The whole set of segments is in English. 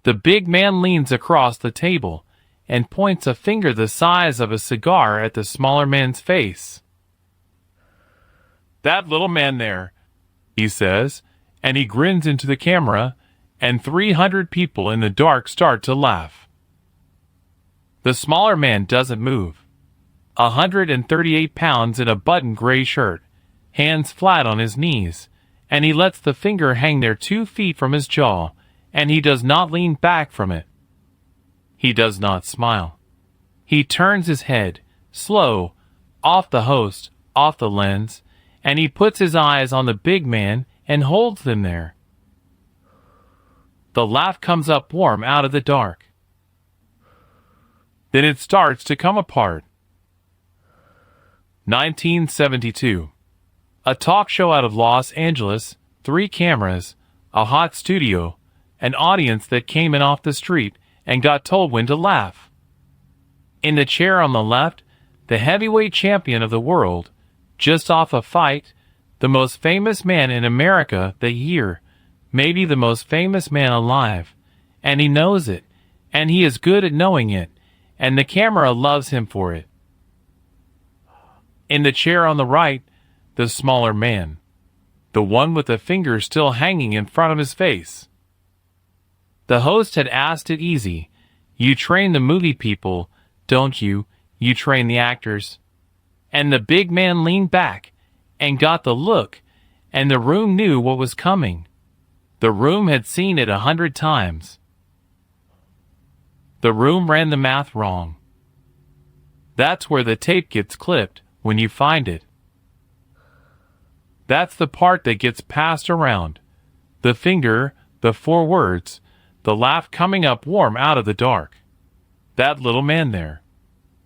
The big man leans across the table and points a finger the size of a cigar at the smaller man's face. "That little man there," he says, and he grins into the camera, and 300 people in the dark start to laugh. The smaller man doesn't move. 138 pounds in a button gray shirt, hands flat on his knees, and he lets the finger hang there 2 feet from his jaw, and he does not lean back from it. He does not smile. He turns his head, slow, off the host, off the lens, and he puts his eyes on the big man and holds them there. The laugh comes up warm out of the dark. Then it starts to come apart. 1972. A talk show out of Los Angeles, 3 cameras, a hot studio, an audience that came in off the street and got told when to laugh. In the chair on the left, the heavyweight champion of the world, just off a fight, the most famous man in America that year, maybe the most famous man alive, and he knows it, and he is good at knowing it, and the camera loves him for it. In the chair on the right, the smaller man, the one with the finger still hanging in front of his face. The host had asked it easy. You train the movie people, don't you? You train the actors. And the big man leaned back and got the look, and the room knew what was coming. The room had seen it 100 times. The room ran the math wrong. That's where the tape gets clipped when you find it. That's the part that gets passed around. The finger, the 4 words, the laugh coming up warm out of the dark. That little man there.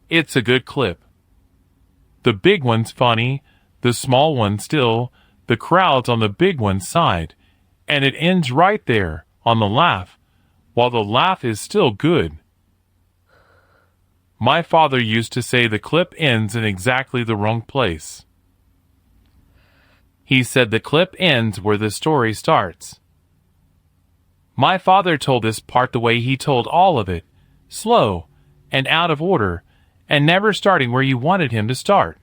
It's a good clip. The big one's funny, the small one still, the crowd's on the big one's side, and it ends right there, on the laugh, while the laugh is still good. My father used to say the clip ends in exactly the wrong place. He said the clip ends where the story starts. My father told this part the way he told all of it, slow and out of order, and never starting where you wanted him to start.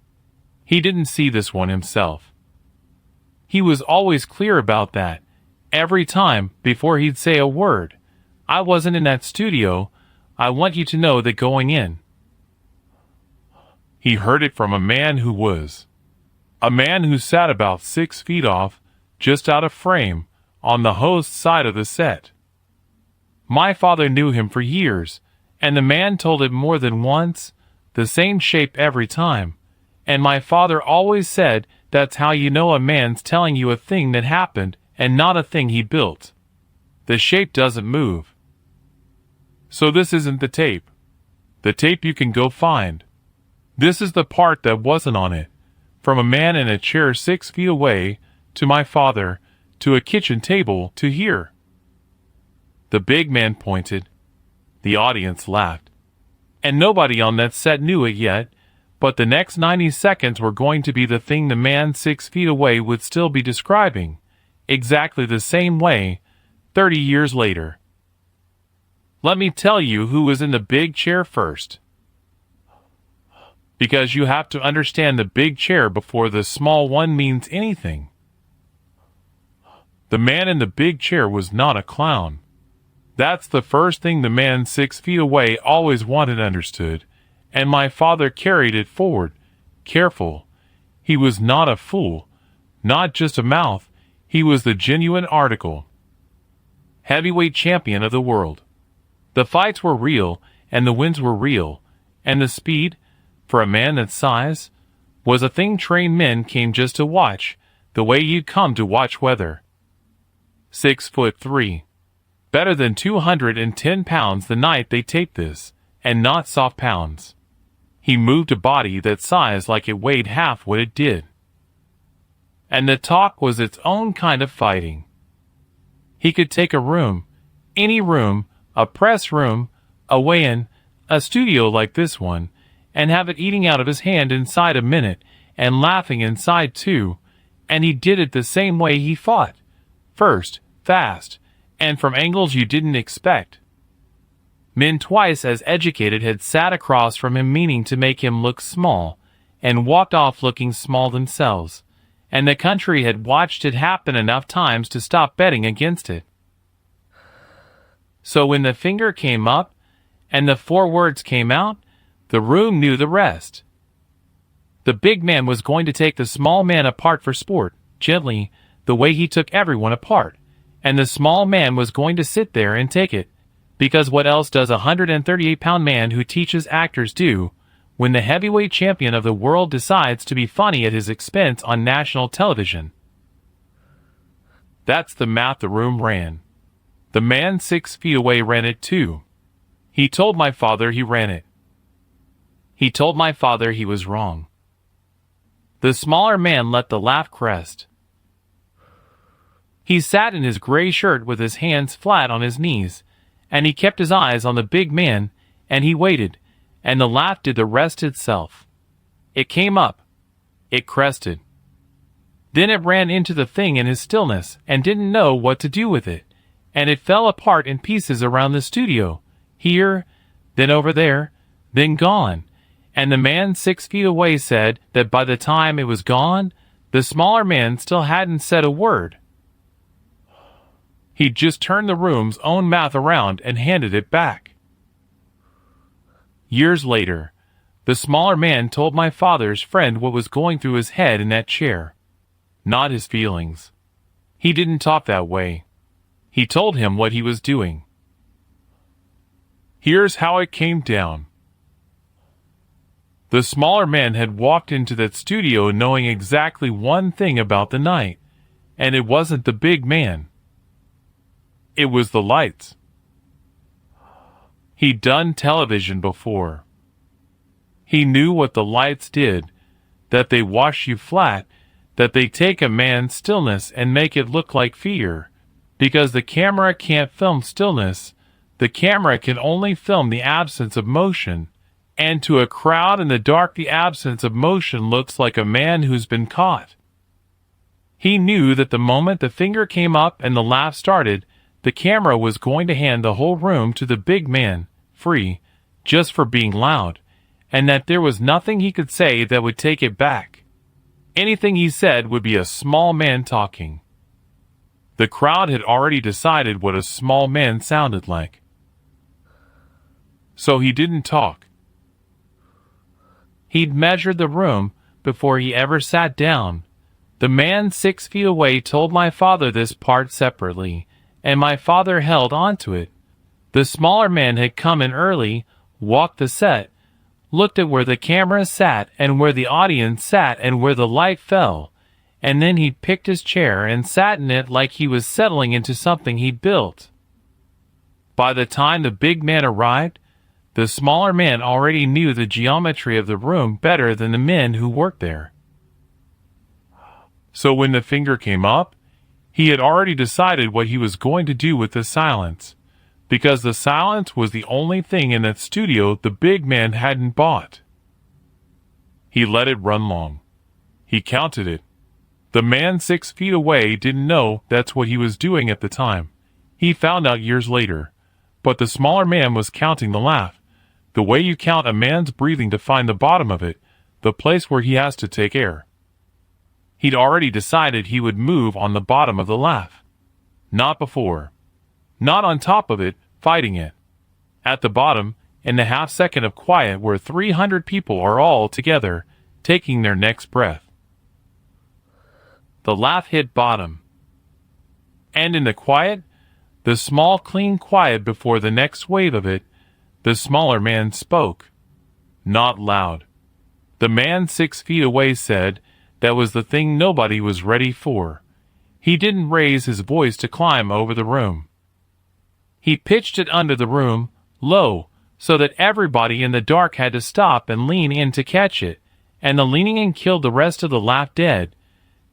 He didn't see this one himself. He was always clear about that, every time before he'd say a word. I wasn't in that studio. I want you to know that going in. He heard it from a man who was. A man who sat about 6 feet off, just out of frame, on the host's side of the set. My father knew him for years, and the man told it more than once, the same shape every time, and my father always said that's how you know a man's telling you a thing that happened and not a thing he built. The shape doesn't move. So this isn't the tape. The tape you can go find. This is the part that wasn't on it. From a man in a chair 6 feet away, to my father, to a kitchen table, to here. The big man pointed. The audience laughed. And nobody on that set knew it yet, but the next 90 seconds were going to be the thing the man 6 feet away would still be describing, exactly the same way, 30 years later. Let me tell you who was in the big chair first. Because you have to understand the big chair before the small one means anything. The man in the big chair was not a clown. That's the first thing the man 6 feet away always wanted understood, and my father carried it forward, careful. He was not a fool, not just a mouth, he was the genuine article. Heavyweight champion of the world. The fights were real, and the wins were real, and the speed, for a man that size, was a thing trained men came just to watch, the way you'd come to watch weather. 6'3". Better than 210 pounds the night they taped this, and not soft pounds. He moved a body that size like it weighed half what it did. And the talk was its own kind of fighting. He could take a room, any room, a press room, a weigh-in, a studio like this one, and have it eating out of his hand inside a minute, and laughing inside too, and he did it the same way he fought. First, fast, and from angles you didn't expect. Men twice as educated had sat across from him, meaning to make him look small, and walked off looking small themselves, and the country had watched it happen enough times to stop betting against it. So when the finger came up, and the 4 words came out, the room knew the rest. The big man was going to take the small man apart for sport, gently, the way he took everyone apart, and the small man was going to sit there and take it, because what else does a 138-pound man who teaches actors do when the heavyweight champion of the world decides to be funny at his expense on national television? That's the math the room ran. The man 6 feet away ran it too. He told my father he ran it. He told my father he was wrong. The smaller man let the laugh crest. He sat in his gray shirt with his hands flat on his knees, and he kept his eyes on the big man, and he waited, and the laugh did the rest itself. It came up. It crested. Then it ran into the thing in his stillness and didn't know what to do with it, and it fell apart in pieces around the studio, here, then over there, then gone, and the man 6 feet away said that by the time it was gone, the smaller man still hadn't said a word. He'd just turned the room's own math around and handed it back. Years later, the smaller man told my father's friend what was going through his head in that chair. Not his feelings. He didn't talk that way. He told him what he was doing. Here's how it came down. The smaller man had walked into that studio knowing exactly one thing about the night, and it wasn't the big man. It was the lights. He'd done television before. He knew what the lights did, that they wash you flat, that they take a man's stillness and make it look like fear, because the camera can't film stillness, the camera can only film the absence of motion, and to a crowd in the dark the absence of motion looks like a man who's been caught. He knew that the moment the finger came up and the laugh started, the camera was going to hand the whole room to the big man, free, just for being loud, and that there was nothing he could say that would take it back. Anything he said would be a small man talking. The crowd had already decided what a small man sounded like. So he didn't talk. He'd measured the room before he ever sat down. The man 6 feet away told my father this part separately, and my father held on to it. The smaller man had come in early, walked the set, looked at where the camera sat and where the audience sat and where the light fell, and then he'd picked his chair and sat in it like he was settling into something he'd built. By the time the big man arrived, the smaller man already knew the geometry of the room better than the men who worked there. So when the finger came up, he had already decided what he was going to do with the silence, because the silence was the only thing in that studio the big man hadn't bought. He let it run long. He counted it. The man 6 feet away didn't know that's what he was doing at the time. He found out years later. But the smaller man was counting the laugh, the way you count a man's breathing to find the bottom of it, the place where he has to take air. He'd already decided he would move on the bottom of the laugh. Not before. Not on top of it, fighting it. At the bottom, in the half second of quiet where 300 people are all together, taking their next breath. The laugh hit bottom. And in the quiet, the small clean quiet before the next wave of it, the smaller man spoke. Not loud. The man 6 feet away said that was the thing nobody was ready for. He didn't raise his voice to climb over the room. He pitched it under the room, low, so that everybody in the dark had to stop and lean in to catch it, and the leaning in killed the rest of the laugh dead,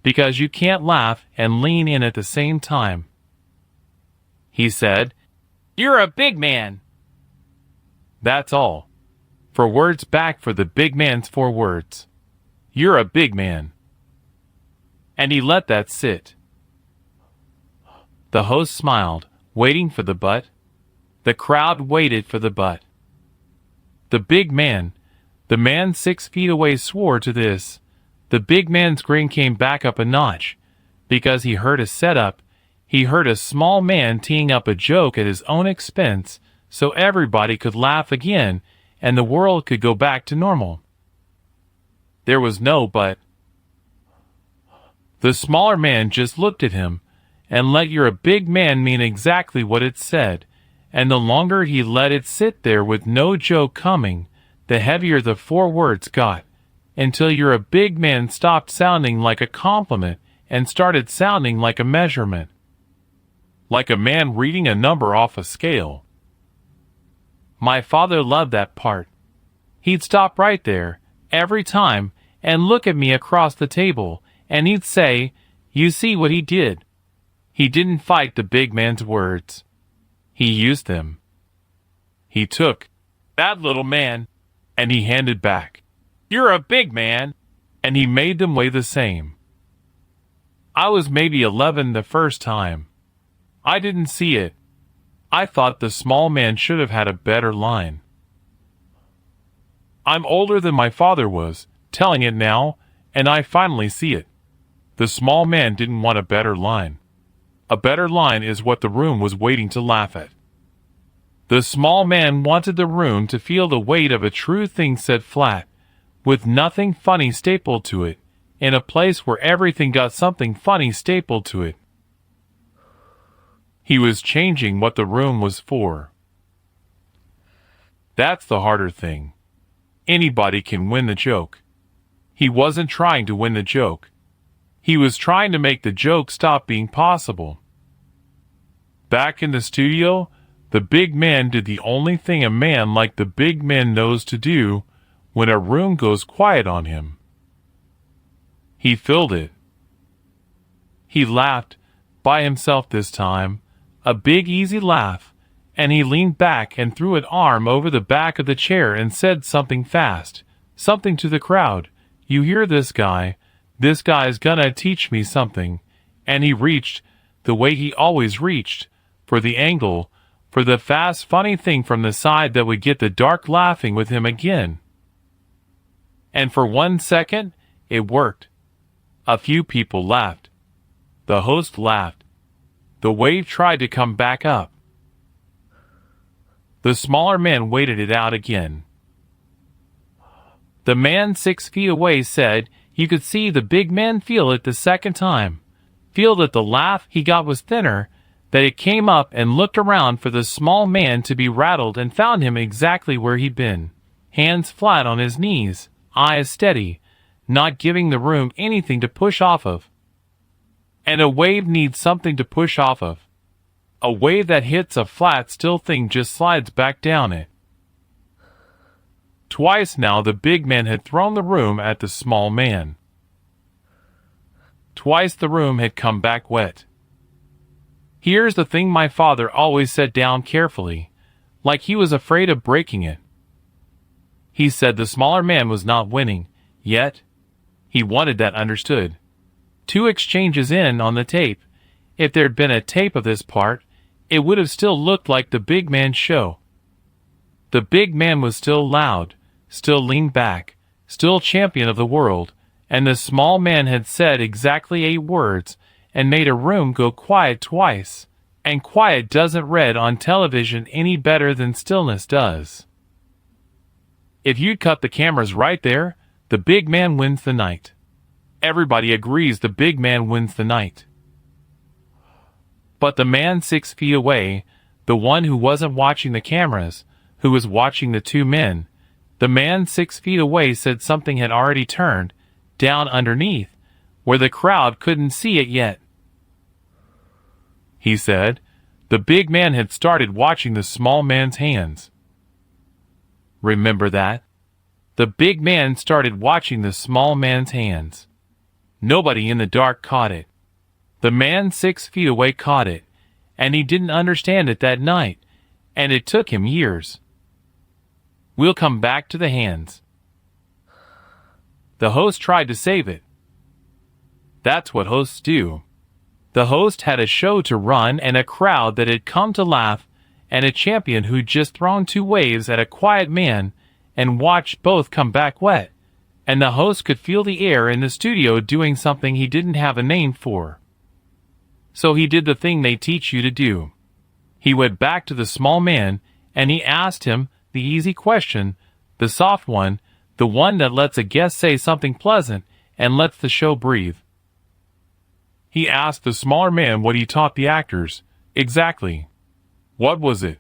because you can't laugh and lean in at the same time. He said, "You're a big man." That's all. 4 words back for the big man's 4 words. You're a big man. And he let that sit. The host smiled, waiting for the but. The crowd waited for the but. The man 6 feet away swore to this. The big man's grin came back up a notch, because he heard a setup. He heard a small man teeing up a joke at his own expense, so everybody could laugh again, and the world could go back to normal. There was no but. The smaller man just looked at him, and let "you're a big man" mean exactly what it said, and the longer he let it sit there with no joke coming, the heavier the 4 words got, until "you're a big man" stopped sounding like a compliment and started sounding like a measurement. Like a man reading a number off a scale. My father loved that part. He'd stop right there, every time, and look at me across the table, and he'd say, "You see what he did? He didn't fight the big man's words. He used them. He took that little man, and he handed back, 'You're a big man,' and he made them weigh the same." I was maybe 11 the first time. I didn't see it. I thought the small man should have had a better line. I'm older than my father was, telling it now, and I finally see it. The small man didn't want a better line. A better line is what the room was waiting to laugh at. The small man wanted the room to feel the weight of a true thing said flat, with nothing funny stapled to it, in a place where everything got something funny stapled to it. He was changing what the room was for. That's the harder thing. Anybody can win the joke. He wasn't trying to win the joke. He was trying to make the joke stop being possible. Back in the studio, the big man did the only thing a man like the big man knows to do when a room goes quiet on him. He filled it. He laughed, by himself this time, a big easy laugh, and he leaned back and threw an arm over the back of the chair and said something fast, something to the crowd. "You hear this guy? This guy's gonna teach me something." And he reached, the way he always reached, for the angle, for the fast funny thing from the side that would get the dark laughing with him again. And for 1 second, it worked. A few people laughed. The host laughed. The wave tried to come back up. The smaller man waited it out again. The man 6 feet away said you could see the big man feel it the second time, feel that the laugh he got was thinner, that it came up and looked around for the small man to be rattled and found him exactly where he'd been, hands flat on his knees, eyes steady, not giving the room anything to push off of. And a wave needs something to push off of. A wave that hits a flat, still thing just slides back down it. Twice now the big man had thrown the room at the small man. Twice the room had come back wet. Here's the thing my father always set down carefully, like he was afraid of breaking it. He said the smaller man was not winning, yet. He wanted that understood. 2 exchanges in on the tape. If there'd been a tape of this part, it would have still looked like the big man's show. The big man was still loud, still leaned back, still champion of the world, and the small man had said exactly 8 words and made a room go quiet twice, and quiet doesn't read on television any better than stillness does. If you'd cut the cameras right there, the big man wins the night. Everybody agrees the big man wins the night. But the man 6 feet away, the one who wasn't watching the cameras, who was watching the 2 men, the man 6 feet away said something had already turned, down underneath, where the crowd couldn't see it yet. He said, the big man had started watching the small man's hands. Remember that? The big man started watching the small man's hands. Nobody in the dark caught it. The man 6 feet away caught it, and he didn't understand it that night, and it took him years. We'll come back to the hands. The host tried to save it. That's what hosts do. The host had a show to run and a crowd that had come to laugh, and a champion who'd just thrown 2 waves at a quiet man and watched both come back wet, and the host could feel the air in the studio doing something he didn't have a name for. So he did the thing they teach you to do. He went back to the small man, and he asked him the easy question, the soft one, the one that lets a guest say something pleasant and lets the show breathe. He asked the smaller man what he taught the actors. Exactly. What was it?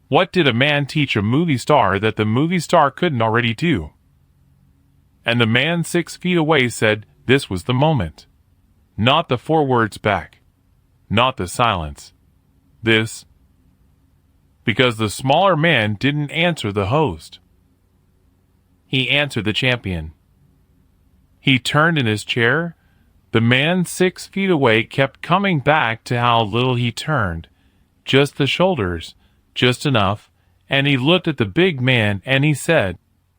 What did a man teach a movie star that the movie star couldn't already do? And the man 6 feet away said this was the moment. Not the 4 words back. Not the silence. This. Because the smaller man didn't answer the host. He answered the champion. He turned in his chair. The man 6 feet away kept coming back to how little he turned. Just the shoulders, just enough, and he looked at the big man and he said,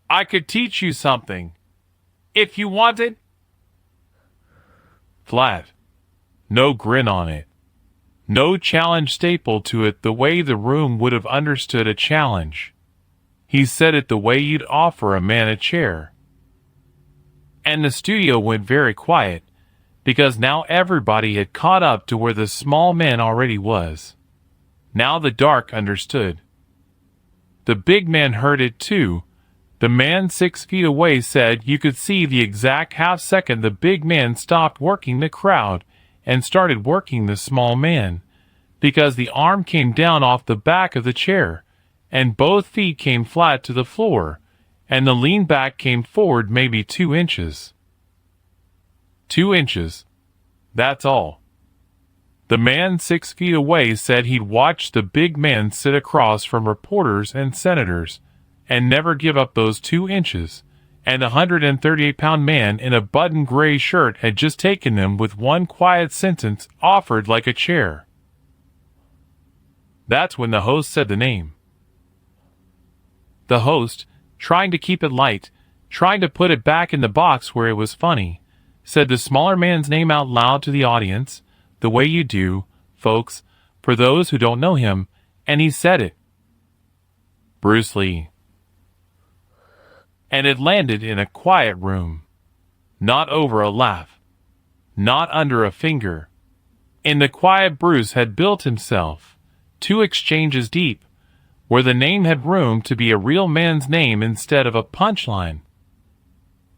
"I could teach you something. If you wanted." Flat. No grin on it. No challenge stapled to it the way the room would have understood a challenge. He said it the way you'd offer a man a chair. And the studio went very quiet, because now everybody had caught up to where the small man already was. Now the dark understood. The big man heard it too. The man 6 feet away said you could see the exact half second the big man stopped working the crowd and started working the small man, because the arm came down off the back of the chair, and both feet came flat to the floor, and the lean back came forward maybe 2 inches. 2 inches. That's all. The man 6 feet away said he'd watched the big man sit across from reporters and senators and never give up those 2 inches, and a 138-pound man in a button gray shirt had just taken them with one quiet sentence offered like a chair. That's when the host said the name. The host, trying to keep it light, trying to put it back in the box where it was funny, said the smaller man's name out loud to the audience, the way you do, folks, for those who don't know him, and he said it. Bruce Lee. And it landed in a quiet room. Not over a laugh. Not under a finger. In the quiet Bruce had built himself, 2 exchanges deep, where the name had room to be a real man's name instead of a punchline.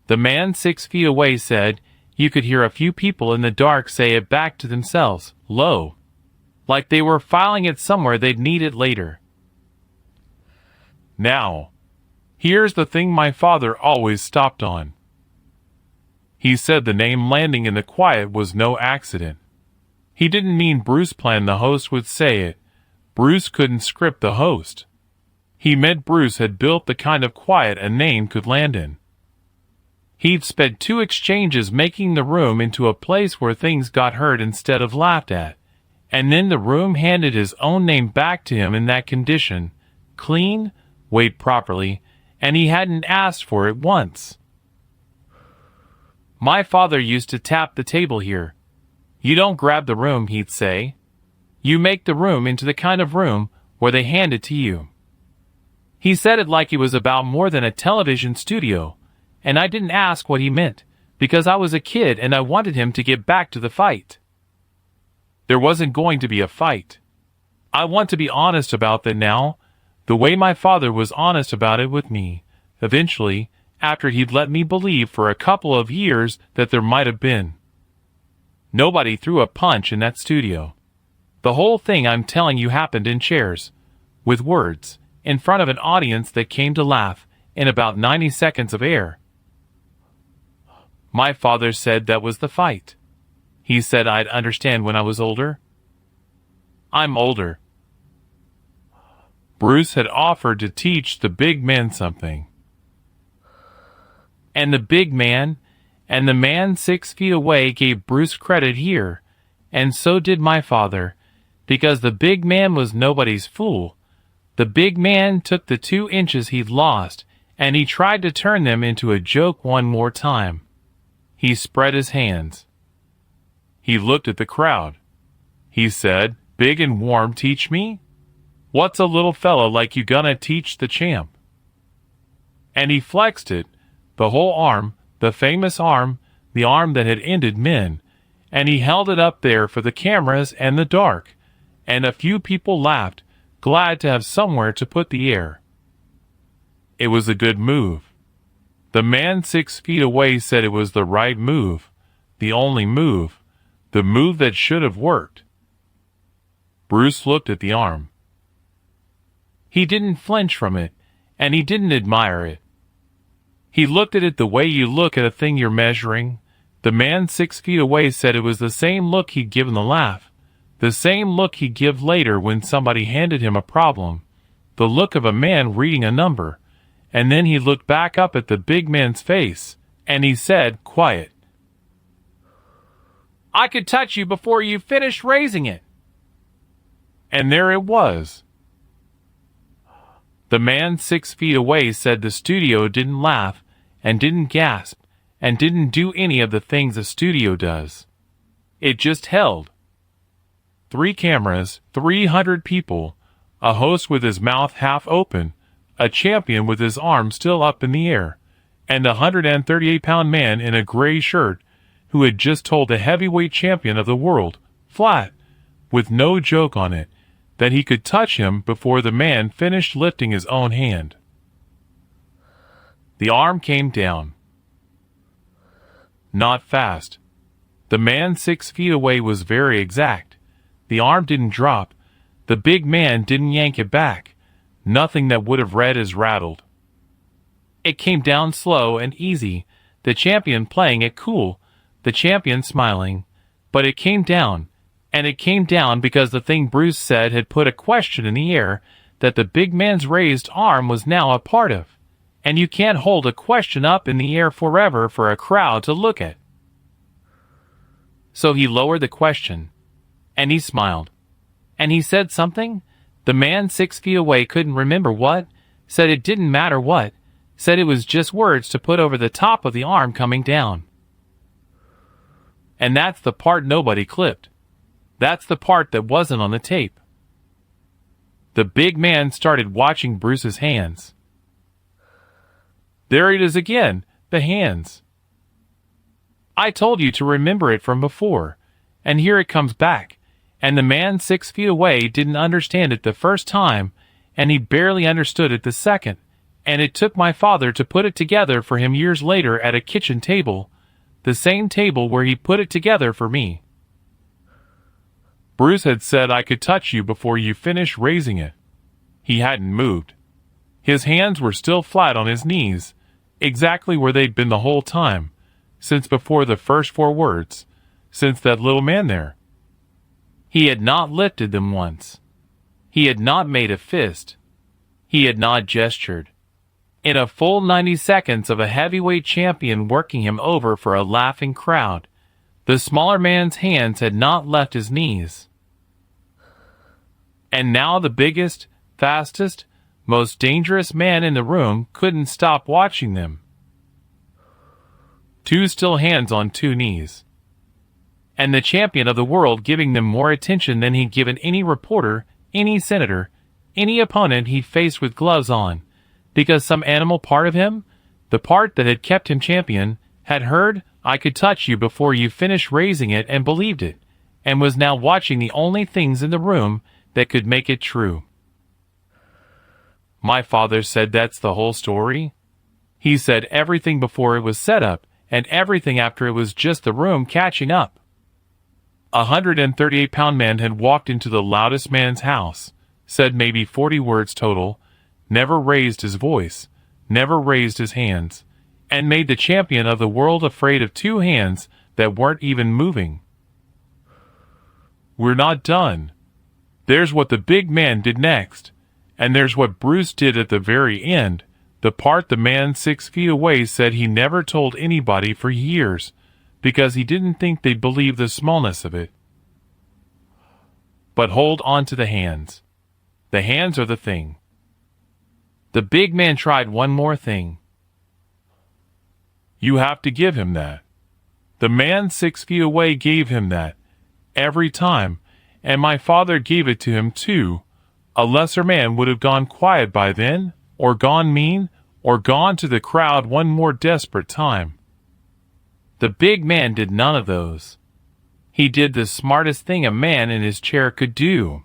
The man 6 feet away said you could hear a few people in the dark say it back to themselves, low, like they were filing it somewhere they'd need it later. Now, here's the thing my father always stopped on. He said the name landing in the quiet was no accident. He didn't mean Bruce planned the host would say it. Bruce couldn't script the host. He meant Bruce had built the kind of quiet a name could land in. He'd spent 2 exchanges making the room into a place where things got heard instead of laughed at, and then the room handed his own name back to him in that condition, clean, weighed properly, and he hadn't asked for it once. My father used to tap the table here. You don't grab the room, he'd say. You make the room into the kind of room where they hand it to you. He said it like it was about more than a television studio, and I didn't ask what he meant, because I was a kid and I wanted him to get back to the fight. There wasn't going to be a fight. I want to be honest about that now, the way my father was honest about it with me, eventually, after he'd let me believe for a couple of years that there might have been. Nobody threw a punch in that studio. The whole thing I'm telling you happened in chairs, with words, in front of an audience that came to laugh, in about 90 seconds of air. My father said that was the fight. He said I'd understand when I was older. I'm older. Bruce had offered to teach the big man something. And the big man, and the man 6 feet away gave Bruce credit here, and so did my father, because the big man was nobody's fool. The big man took the 2 inches he'd lost, and he tried to turn them into a joke one more time. He spread his hands. He looked at the crowd. He said, "Big and warm teach me?" What's a little fella like you gonna teach the champ? And he flexed it, the whole arm, the famous arm, the arm that had ended men, and he held it up there for the cameras and the dark, and a few people laughed, glad to have somewhere to put the air. It was a good move. The man 6 feet away said it was the right move, the only move, the move that should have worked. Bruce looked at the arm. He didn't flinch from it, and he didn't admire it. He looked at it the way you look at a thing you're measuring. The man 6 feet away said it was the same look he'd given the laugh, the same look he'd give later when somebody handed him a problem, the look of a man reading a number. And then he looked back up at the big man's face, and he said, quiet, "I could touch you before you finished raising it." And there it was. The man 6 feet away said the studio didn't laugh, and didn't gasp, and didn't do any of the things a studio does. It just held. 3 cameras, 300 people, a host with his mouth half open, a champion with his arm still up in the air, and a 138-pound man in a gray shirt who had just told the heavyweight champion of the world, flat, with no joke on it, that he could touch him before the man finished lifting his own hand. The arm came down. Not fast. The man 6 feet away was very exact. The arm didn't drop. The big man didn't yank it back. Nothing that would have read as rattled. It came down slow and easy, the champion playing it cool, the champion smiling. But it came down, and it came down because the thing Bruce said had put a question in the air that the big man's raised arm was now a part of. And you can't hold a question up in the air forever for a crowd to look at. So he lowered the question, and he smiled. And he said something. The man 6 feet away couldn't remember what, said it didn't matter what, said it was just words to put over the top of the arm coming down. And that's the part nobody clipped. That's the part that wasn't on the tape. The big man started watching Bruce's hands. There it is again, the hands. I told you to remember it from before, and here it comes back. And the man 6 feet away didn't understand it the first time, and he barely understood it the second, and it took my father to put it together for him years later at a kitchen table, the same table where he put it together for me. Bruce had said I could touch you before you finished raising it. He hadn't moved. His hands were still flat on his knees, exactly where they'd been the whole time, since before the first 4 words, since that little man there. He had not lifted them once. He had not made a fist. He had not gestured. In a full 90 seconds of a heavyweight champion working him over for a laughing crowd, the smaller man's hands had not left his knees. And now the biggest, fastest, most dangerous man in the room couldn't stop watching them. 2 still hands on 2 knees. And the champion of the world giving them more attention than he'd given any reporter, any senator, any opponent he faced with gloves on, because some animal part of him, the part that had kept him champion, had heard, "I could touch you before you finished raising it," and believed it, and was now watching the only things in the room that could make it true. My father said that's the whole story. He said everything before it was set up, and everything after it was just the room catching up. A 138-pound man had walked into the loudest man's house, said maybe 40 words total, never raised his voice, never raised his hands, and made the champion of the world afraid of 2 hands that weren't even moving. We're not done. There's what the big man did next, and there's what Bruce did at the very end, the part the man 6 feet away said he never told anybody for years, because he didn't think they'd believe the smallness of it. But hold on to the hands. The hands are the thing. The big man tried one more thing. You have to give him that. The man 6 feet away gave him that, every time, and my father gave it to him too, A lesser man would have gone quiet by then, or gone mean, or gone to the crowd one more desperate time. The big man did none of those. He did the smartest thing a man in his chair could do.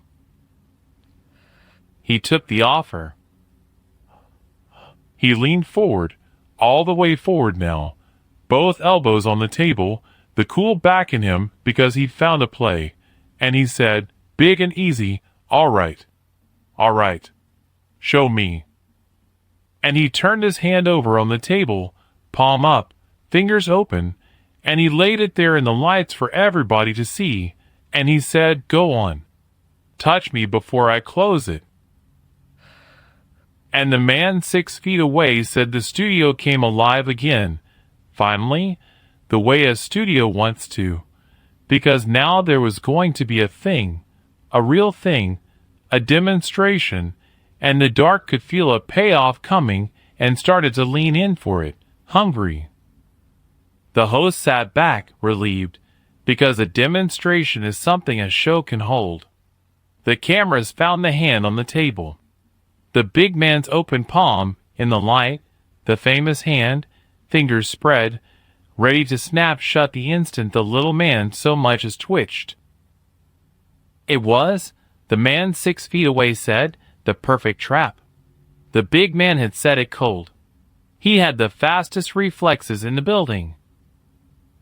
He took the offer. He leaned forward, all the way forward now, both elbows on the table, the cool back in him because he'd found a play, and he said, big and easy, all right. All right. Show me. And he turned his hand over on the table, palm up, fingers open, and he laid it there in the lights for everybody to see, and he said, go on. Touch me before I close it. And the man 6 feet away said the studio came alive again, finally, the way a studio wants to, because now there was going to be a thing, a real thing, a demonstration, and the dark could feel a payoff coming and started to lean in for it, hungry. The host sat back, relieved, because a demonstration is something a show can hold. The cameras found the hand on the table. The big man's open palm, in the light, the famous hand, fingers spread, ready to snap shut the instant the little man so much as twitched. It was, the man 6 feet away said, the perfect trap. The big man had set it cold. He had the fastest reflexes in the building.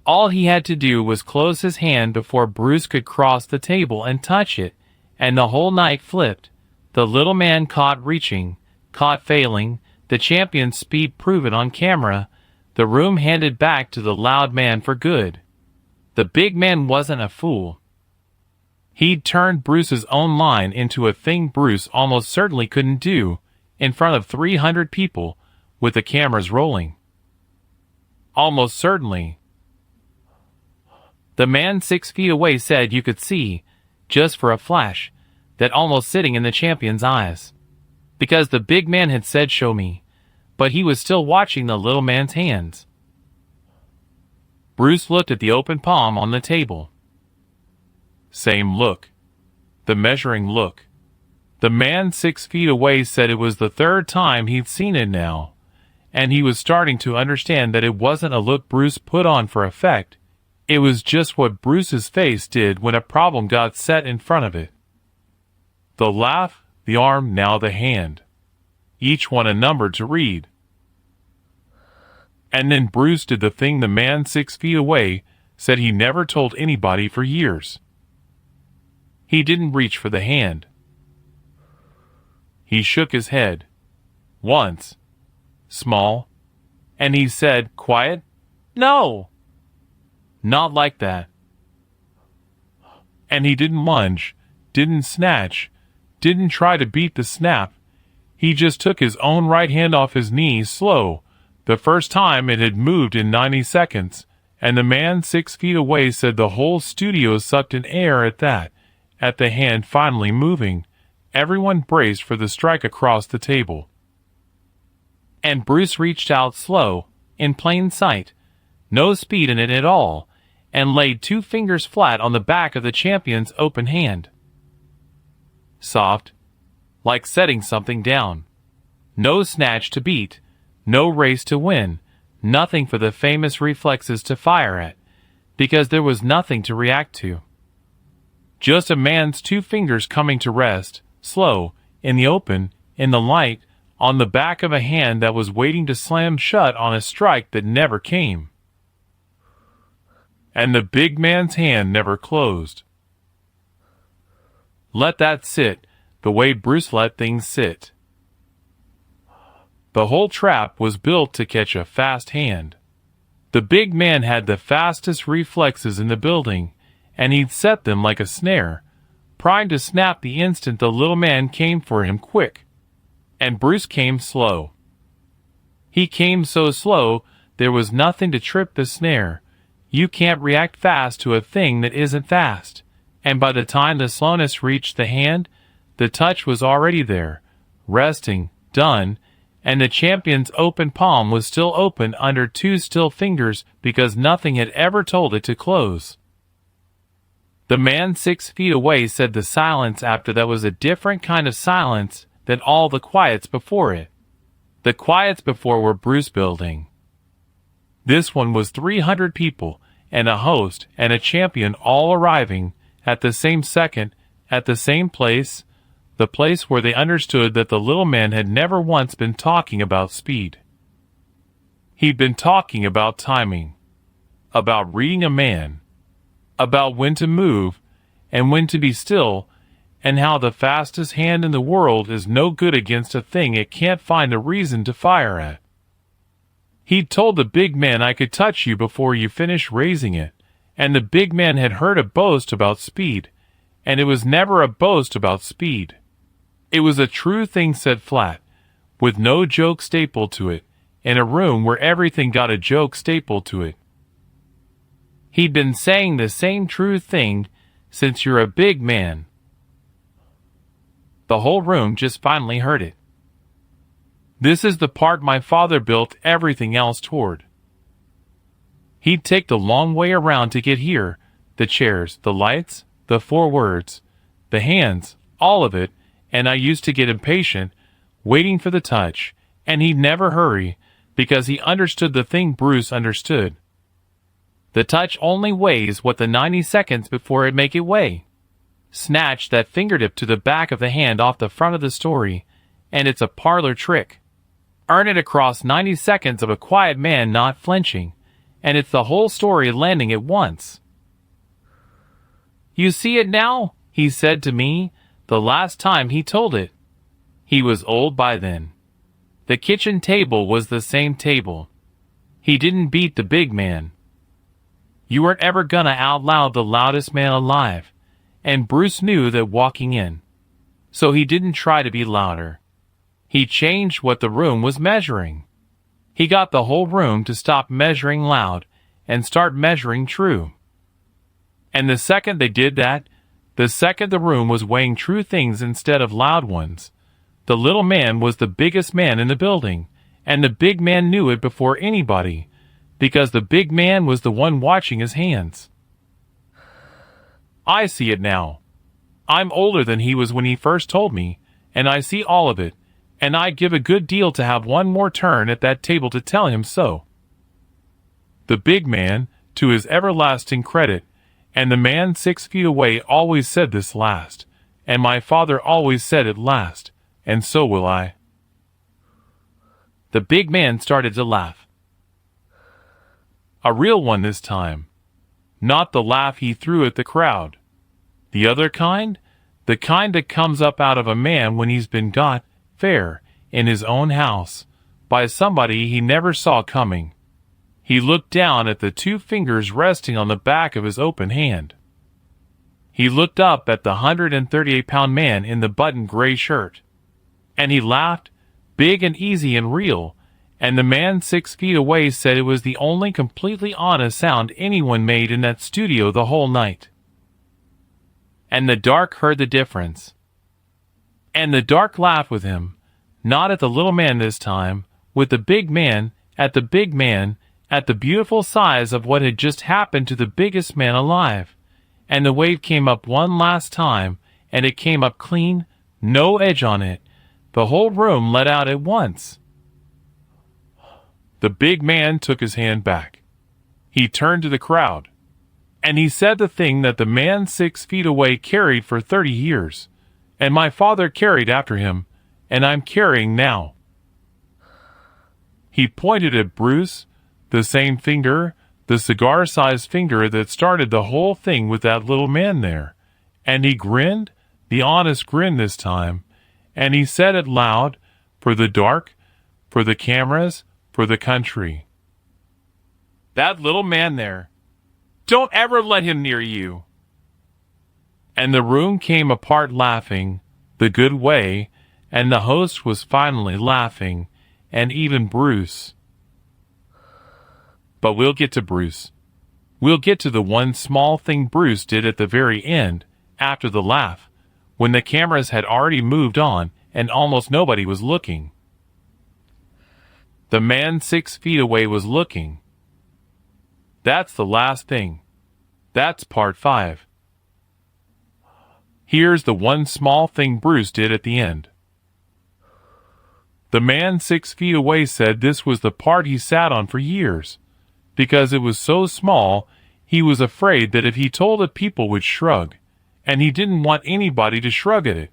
All he had to do was close his hand before Bruce could cross the table and touch it, and the whole night flipped. The little man caught reaching, caught failing, the champion's speed proven on camera, the room handed back to the loud man for good. The big man wasn't a fool. He'd turned Bruce's own line into a thing Bruce almost certainly couldn't do, in front of 300 people, with the cameras rolling. Almost certainly. The man 6 feet away said you could see, just for a flash, that almost sitting in the champion's eyes. Because the big man had said show me, but he was still watching the little man's hands. Bruce looked at the open palm on the table. Same look. The measuring look. The man 6 feet away said it was the third time he'd seen it now, and he was starting to understand that it wasn't a look Bruce put on for effect. It was just what Bruce's face did when a problem got set in front of it. The laugh, the arm, now the hand. Each one a number to read. And then Bruce did the thing the man 6 feet away said he never told anybody for years. He didn't reach for the hand. He shook his head. Once. Small. And he said, quiet, no. Not like that. And he didn't lunge, didn't snatch, didn't try to beat the snap. He just took his own right hand off his knee slow, the first time it had moved in 90 seconds, and the man 6 feet away said the whole studio sucked in air at that, at the hand finally moving. Everyone braced for the strike across the table. And Bruce reached out slow, in plain sight, no speed in it at all, and laid 2 fingers flat on the back of the champion's open hand. Soft, like setting something down. No snatch to beat, no race to win, nothing for the famous reflexes to fire at, because there was nothing to react to. Just a man's 2 fingers coming to rest, slow, in the open, in the light, on the back of a hand that was waiting to slam shut on a strike that never came. And the big man's hand never closed. Let that sit, the way Bruce let things sit. The whole trap was built to catch a fast hand. The big man had the fastest reflexes in the building, and he'd set them like a snare, primed to snap the instant the little man came for him quick. And Bruce came slow. He came so slow there was nothing to trip the snare. You can't react fast to a thing that isn't fast, and by the time the slowness reached the hand, the touch was already there, resting, done, and the champion's open palm was still open under 2 still fingers because nothing had ever told it to close. The man 6 feet away said the silence after that was a different kind of silence than all the quiets before it. The quiets before were Bruce building. This one was 300 people, and a host and a champion all arriving at the same second, at the same place, the place where they understood that the little man had never once been talking about speed. He'd been talking about timing, about reading a man, about when to move and when to be still, and how the fastest hand in the world is no good against a thing it can't find a reason to fire at. He'd told the big man I could touch you before you finished raising it, and the big man had heard a boast about speed, and it was never a boast about speed. It was a true thing said flat, with no joke stapled to it, in a room where everything got a joke stapled to it. He'd been saying the same true thing since you're a big man. The whole room just finally heard it. This is the part my father built everything else toward. He'd take the long way around to get here, the chairs, the lights, the 4 words, the hands, all of it, and I used to get impatient, waiting for the touch, and he'd never hurry, because he understood the thing Bruce understood. The touch only weighs what the 90 seconds before it make it weigh. Snatch that fingertip to the back of the hand off the front of the story, and it's a parlor trick. Earn it across 90 seconds of a quiet man not flinching, and it's the whole story landing at once. You see it now, he said to me, the last time he told it. He was old by then. The kitchen table was the same table. He didn't beat the big man. You weren't ever gonna outloud the loudest man alive, and Bruce knew that walking in. So he didn't try to be louder. He changed what the room was measuring. He got the whole room to stop measuring loud and start measuring true. And the second they did that, the second the room was weighing true things instead of loud ones, the little man was the biggest man in the building, and the big man knew it before anybody, because the big man was the one watching his hands. I see it now. I'm older than he was when he first told me, and I see all of it, and I'd give a good deal to have one more turn at that table to tell him so. The big man, to his everlasting credit, and the man 6 feet away always said this last, and my father always said it last, and so will I. The big man started to laugh. A real one this time. Not the laugh he threw at the crowd. The other kind? The kind that comes up out of a man when he's been got, fair, in his own house, by somebody he never saw coming. He looked down at the 2 fingers resting on the back of his open hand. He looked up at the 138-pound man in the buttoned gray shirt. And he laughed, big and easy and real, and the man 6 feet away said it was the only completely honest sound anyone made in that studio the whole night. And the dark heard the difference. And the dark laughed with him, not at the little man this time, with the big man, at the big man, at the beautiful size of what had just happened to the biggest man alive. And the wave came up one last time, and it came up clean, no edge on it. The whole room let out at once. The big man took his hand back. He turned to the crowd. And he said the thing that the man 6 feet away carried for 30 years. And my father carried after him, and I'm carrying now. He pointed at Bruce, the same finger, the cigar-sized finger that started the whole thing with that little man there. And he grinned, the honest grin this time, and he said it loud, for the dark, for the cameras, for the country. That little man there. Don't ever let him near you. And the room came apart laughing, the good way, and the host was finally laughing, and even Bruce. But we'll get to Bruce. We'll get to the one small thing Bruce did at the very end, after the laugh, when the cameras had already moved on and almost nobody was looking. The man 6 feet away was looking. That's the last thing. That's part 5. Here's the one small thing Bruce did at the end. The man 6 feet away said this was the part he sat on for years. Because it was so small, he was afraid that if he told it, people would shrug, and he didn't want anybody to shrug at it.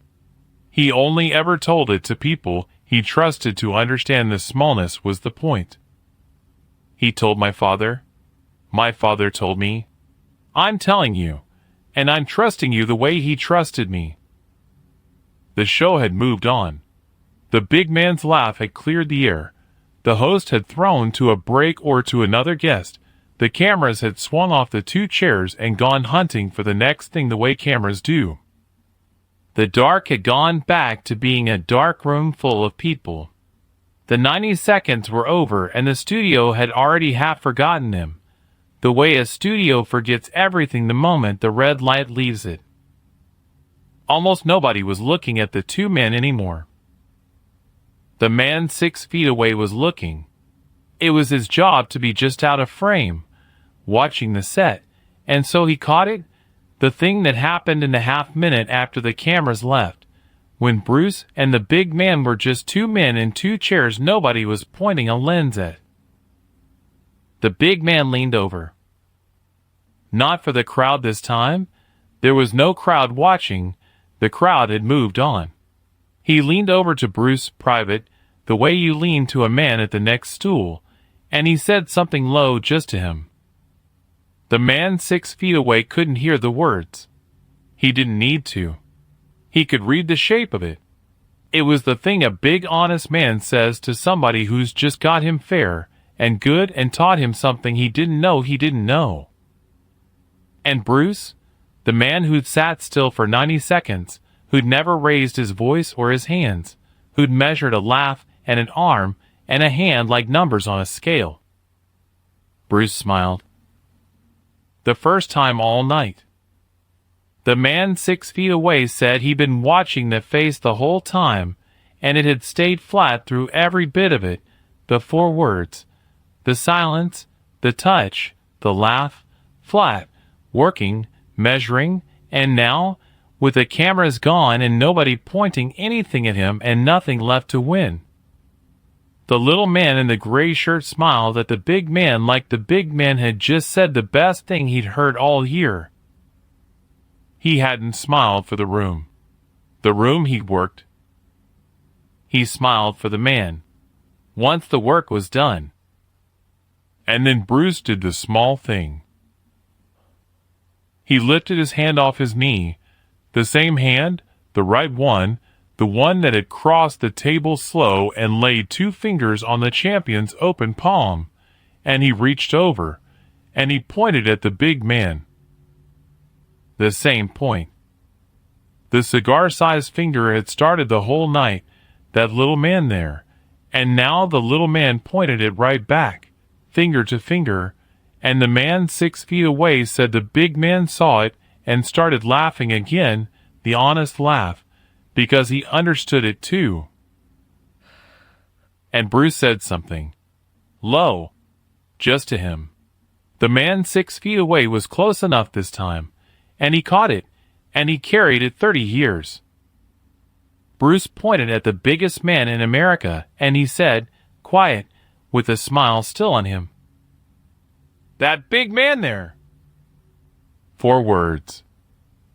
He only ever told it to people he trusted to understand the smallness was the point. He told my father. My father told me. I'm telling you, and I'm trusting you the way he trusted me. The show had moved on. The big man's laugh had cleared the air. The host had thrown to a break or to another guest. The cameras had swung off the 2 chairs and gone hunting for the next thing the way cameras do. The dark had gone back to being a dark room full of people. The 90 seconds were over and the studio had already half forgotten him, the way a studio forgets everything the moment the red light leaves it. Almost nobody was looking at the 2 men anymore. The man 6 feet away was looking. It was his job to be just out of frame, watching the set, and so he caught it, the thing that happened in the half-minute after the cameras left, when Bruce and the big man were just 2 men in 2 chairs nobody was pointing a lens at. The big man leaned over. Not for the crowd this time. There was no crowd watching. The crowd had moved on. He leaned over to Bruce private, the way you lean to a man at the next stool, and he said something low just to him. The man 6 feet away couldn't hear the words. He didn't need to. He could read the shape of it. It was the thing a big honest man says to somebody who's just got him fair and good and taught him something he didn't know. And Bruce, the man who'd sat still for 90 seconds, who'd never raised his voice or his hands, who'd measured a laugh and an arm and a hand like numbers on a scale. Bruce smiled. The first time all night. The man 6 feet away said he'd been watching the face the whole time, and it had stayed flat through every bit of it, the 4 words, the silence, the touch, the laugh, flat, working, measuring, and now, with the cameras gone and nobody pointing anything at him and nothing left to win. The little man in the gray shirt smiled at the big man like the big man had just said the best thing he'd heard all year. He hadn't smiled for the room he'd worked. He smiled for the man, once the work was done. And then Bruce did the small thing. He lifted his hand off his knee, the same hand, the right one, the one that had crossed the table slow, and laid 2 fingers on the champion's open palm, and he reached over, and he pointed at the big man. The same point. The cigar-sized finger had started the whole night, that little man there, and now the little man pointed it right back, finger to finger, and the man 6 feet away said the big man saw it and started laughing again, the honest laugh, because he understood it too. And Bruce said something, low, just to him. The man 6 feet away was close enough this time, and he caught it, and he carried it 30 years. Bruce pointed at the biggest man in America, and he said, quiet, with a smile still on him, "That big man there." 4 words.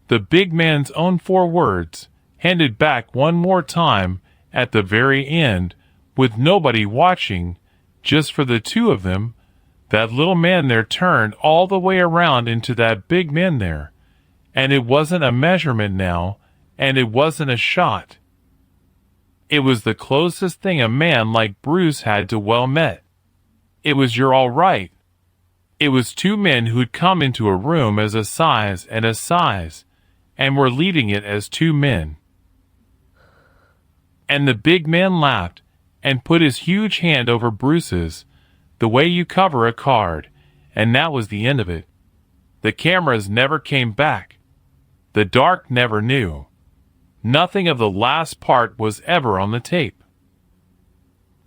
The big man's own 4 words, handed back one more time at the very end, with nobody watching, just for the 2 of them. That little man there turned all the way around into that big man there, and it wasn't a measurement now, and it wasn't a shot. It was the closest thing a man like Bruce had to well met. It was "you're all right." It was 2 men who'd come into a room as a size and a size, and were leading it as 2 men. And the big man laughed, and put his huge hand over Bruce's, the way you cover a card, and that was the end of it. The cameras never came back. The dark never knew. Nothing of the last part was ever on the tape.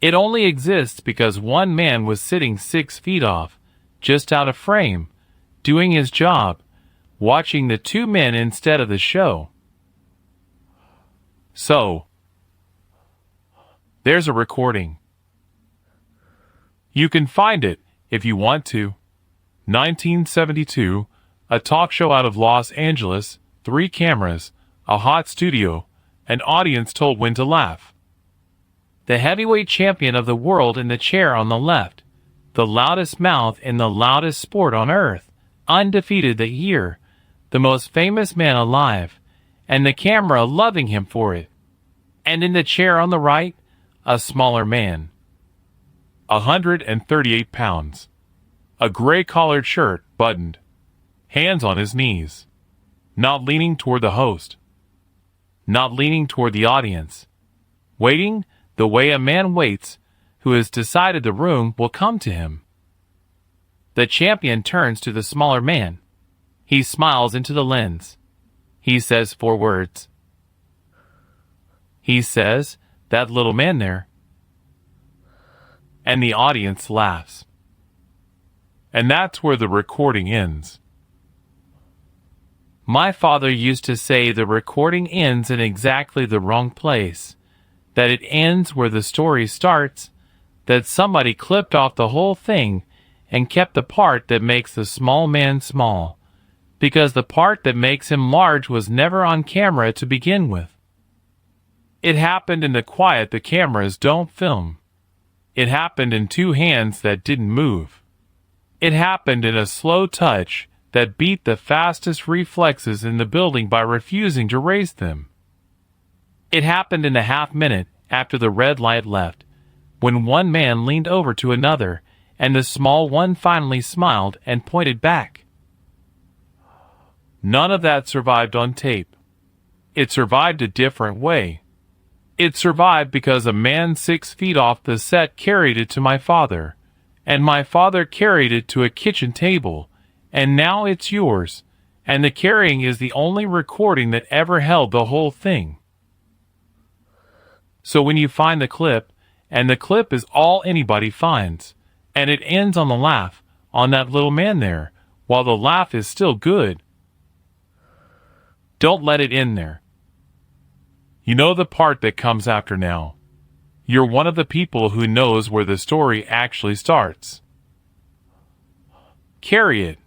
It only exists because one man was sitting 6 feet off, just out of frame, doing his job, watching the 2 men instead of the show. So, there's a recording. You can find it if you want to. 1972, a talk show out of Los Angeles, 3 cameras, a hot studio, an audience told when to laugh. The heavyweight champion of the world in the chair on the left, the loudest mouth in the loudest sport on earth, undefeated that year, the most famous man alive, and the camera loving him for it. And in the chair on the right, a smaller man. 138 pounds. A gray-collared shirt buttoned. Hands on his knees. Not leaning toward the host. Not leaning toward the audience. Waiting the way a man waits who has decided the room will come to him. The champion turns to the smaller man. He smiles into the lens. He says 4 words. He says, "That little man there." And the audience laughs. And that's where the recording ends. My father used to say the recording ends in exactly the wrong place, that it ends where the story starts, that somebody clipped off the whole thing and kept the part that makes the small man small, because the part that makes him large was never on camera to begin with. It happened in the quiet the cameras don't film. It happened in 2 hands that didn't move. It happened in a slow touch that beat the fastest reflexes in the building by refusing to raise them. It happened in a half-minute after the red light left, when one man leaned over to another and the small one finally smiled and pointed back. None of that survived on tape. It survived a different way. It survived because a man 6 feet off the set carried it to my father, and my father carried it to a kitchen table, and now it's yours, and the carrying is the only recording that ever held the whole thing. So when you find the clip, and the clip is all anybody finds, and it ends on the laugh, on that little man there, while the laugh is still good, don't let it end there. You know the part that comes after now. You're one of the people who knows where the story actually starts. Carry it.